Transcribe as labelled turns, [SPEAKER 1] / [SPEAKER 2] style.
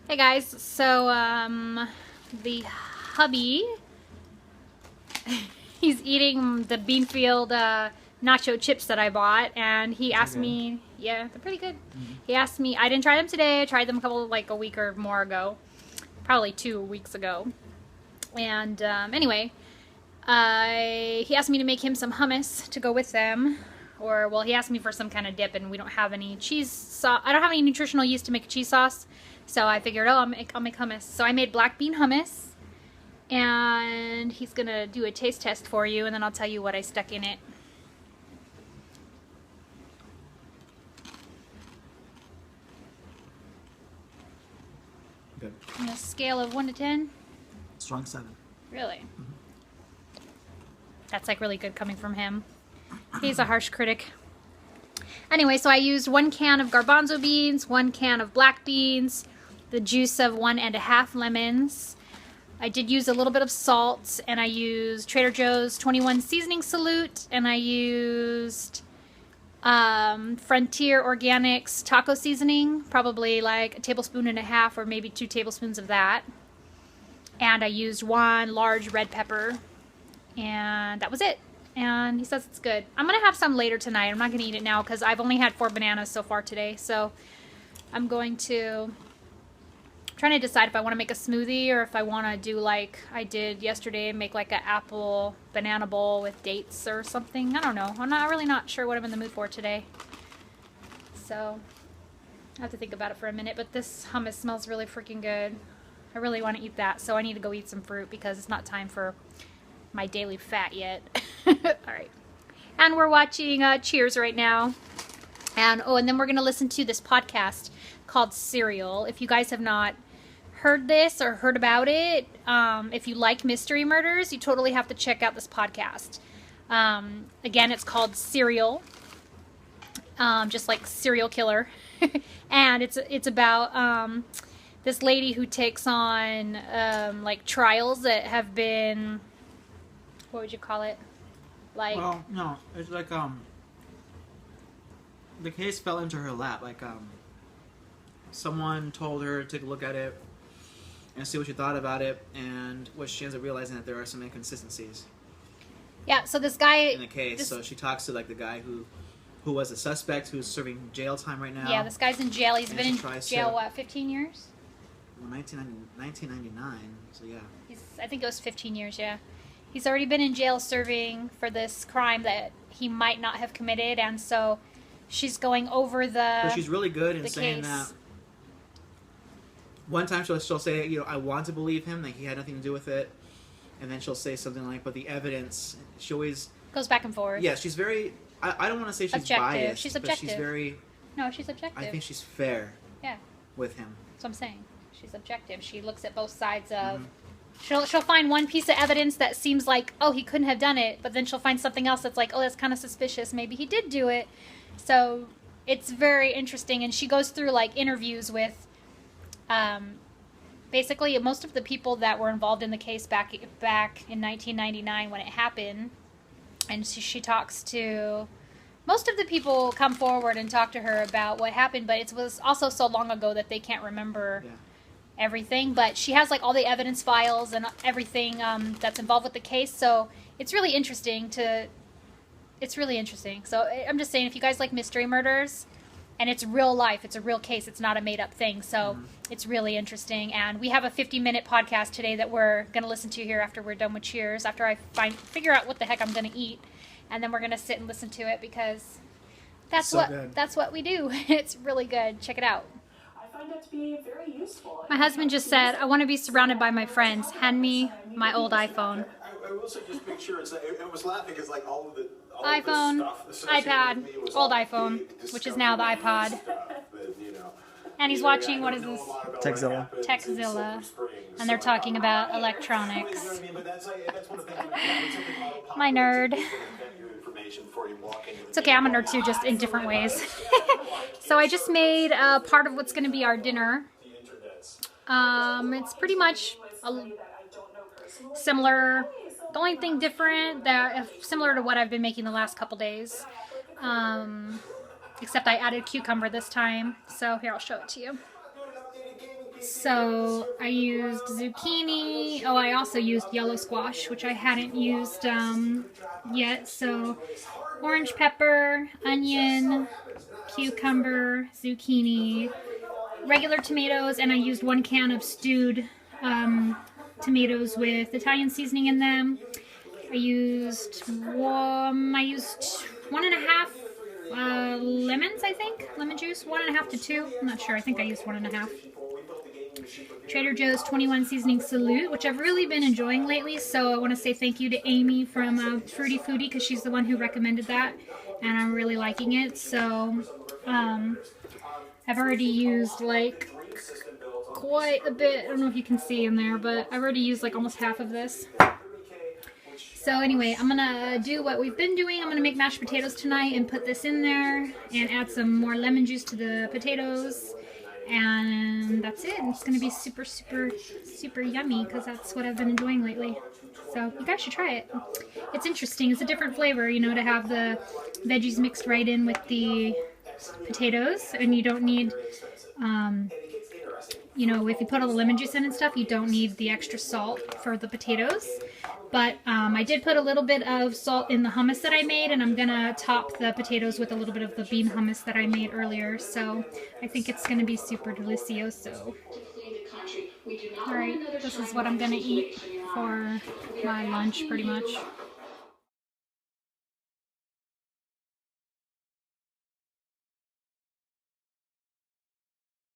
[SPEAKER 1] Hey guys, so the hubby, he's eating the Beanfield nacho chips that I bought, and he asked me, yeah, they're pretty good. He asked me, I didn't try them today, I tried them a week or more ago, probably 2 weeks ago. And anyway, he asked me to make him some hummus to go with them. Or, well, he asked me for some kind of dip, and we don't have any cheese sauce. I don't have any nutritional yeast to make a cheese sauce, so I figured, oh, I'll make hummus. So I made black bean hummus, and he's gonna do a taste test for you, and then I'll tell you what I stuck in it.
[SPEAKER 2] Good.
[SPEAKER 1] On a scale of 1 to 10?
[SPEAKER 2] Strong 7.
[SPEAKER 1] Really? That's like really good coming from him. He's a harsh critic. Anyway, so I used 1 can of garbanzo beans, 1 can of black beans, the juice of 1½ lemons. I did use a little bit of salt, and I used Trader Joe's 21 seasoning salute, and I used Frontier Organics taco seasoning, probably like 1.5 tablespoons or maybe 2 tablespoons of that. And I used 1 large red pepper, and that was it. And he says it's good. I'm going to have some later tonight. I'm not going to eat it now because I've only had 4 bananas so far today. So I'm trying to decide if I want to make a smoothie or if I want to do like I did yesterday, make like an apple banana bowl with dates or something. I don't know. I'm really not sure what I'm in the mood for today. So I have to think about it for a minute. But this hummus smells really freaking good. I really want to eat that. So I need to go eat some fruit because it's not time for my daily fat yet. Alright. And we're watching Cheers right now. And then we're going to listen to this podcast called Serial. If you guys have not heard this or heard about it, if you like mystery murders, you totally have to check out this podcast. Again, it's called Serial. Just like serial killer. And it's about this lady who takes on like trials that have been, what would you call it? Like,
[SPEAKER 2] well, no, it's like the case fell into her lap. Like someone told her to take a look at it and see what she thought about it, and what she ends up realizing that there are some inconsistencies.
[SPEAKER 1] Yeah, so this guy
[SPEAKER 2] in the case, so she talks to like the guy who was a suspect who's serving jail time right now.
[SPEAKER 1] Yeah, this guy's in jail. He's been in jail, what, 15 years?
[SPEAKER 2] Well, 1999, so yeah.
[SPEAKER 1] I think it was 15 years, yeah. He's already been in jail serving for this crime that he might not have committed, and so she's going over
[SPEAKER 2] But she's really good in saying
[SPEAKER 1] case.
[SPEAKER 2] that. One time she'll say, you know, I want to believe him, that he had nothing to do with it. And then she'll say something like, but the evidence, she always
[SPEAKER 1] goes back and forth.
[SPEAKER 2] Yeah, she's very, I don't want to say she's
[SPEAKER 1] objective.
[SPEAKER 2] biased,
[SPEAKER 1] she's
[SPEAKER 2] but
[SPEAKER 1] objective.
[SPEAKER 2] she's very...
[SPEAKER 1] No, she's objective.
[SPEAKER 2] I think she's fair.
[SPEAKER 1] Yeah.
[SPEAKER 2] With him.
[SPEAKER 1] That's what I'm saying. She's objective. She looks at both sides of... She'll find one piece of evidence that seems like, oh, he couldn't have done it, but then she'll find something else that's like, oh, that's kind of suspicious. Maybe he did do it. So it's very interesting, and she goes through like interviews with basically most of the people that were involved in the case back in 1999 when it happened, and she talks to most of the people come forward and talk to her about what happened, but it was also so long ago that they can't remember. Yeah. Everything, but she has like all the evidence files and everything that's involved with the case, so it's really interesting. So I'm just saying, if you guys like mystery murders, and it's real life, it's a real case, it's not a made up thing, so it's really interesting. And we have a 50-minute podcast today that we're going to listen to here after we're done with Cheers, after I figure out what the heck I'm going to eat, and then we're going to sit and listen to it because that's what we do. It's really good. Check it out.
[SPEAKER 3] To be very useful.
[SPEAKER 1] My husband just said, I want to be surrounded by my friends. Hand me my old iPhone.
[SPEAKER 4] I will say, just make sure it was laughing because like all of the
[SPEAKER 1] iPhone, iPad, old iPhone, which is now the iPod. And he's watching, what is this? Techzilla. And they're talking about electronics. My nerd. It's okay, I'm a nerd too, just in different ways. So I just made part of what's going to be our dinner. It's pretty much similar. The only thing different, similar to what I've been making the last couple days. Except I added cucumber this time. So here, I'll show it to you. So I used zucchini. Oh, I also used yellow squash, which I hadn't used yet. So orange pepper, onion, cucumber, zucchini, regular tomatoes, and I used 1 can of stewed tomatoes with Italian seasoning in them. I used 1.5 lemons, I think. Lemon juice, 1.5 to 2. I'm not sure. I think I used 1.5. Trader Joe's 21 Seasoning Salute, which I've really been enjoying lately. So I want to say thank you to Amy from FruityFoodie, because she's the one who recommended that, and I'm really liking it. So I've already used like quite a bit. I don't know if you can see in there, but I've already used like almost half of this. So anyway, I'm gonna do what we've been doing. I'm gonna make mashed potatoes tonight and put this in there and add some more lemon juice to the potatoes. And that's it. It's gonna be super, super, super yummy, because that's what I've been enjoying lately. So you guys should try it. It's interesting. It's a different flavor, you know, to have the veggies mixed right in with the potatoes, and you don't need, you know, if you put all the lemon juice in and stuff, you don't need the extra salt for the potatoes. But I did put a little bit of salt in the hummus that I made, and I'm gonna top the potatoes with a little bit of the bean hummus that I made earlier. So I think it's gonna be super delicioso. Alright, this is what I'm gonna eat for my lunch pretty much.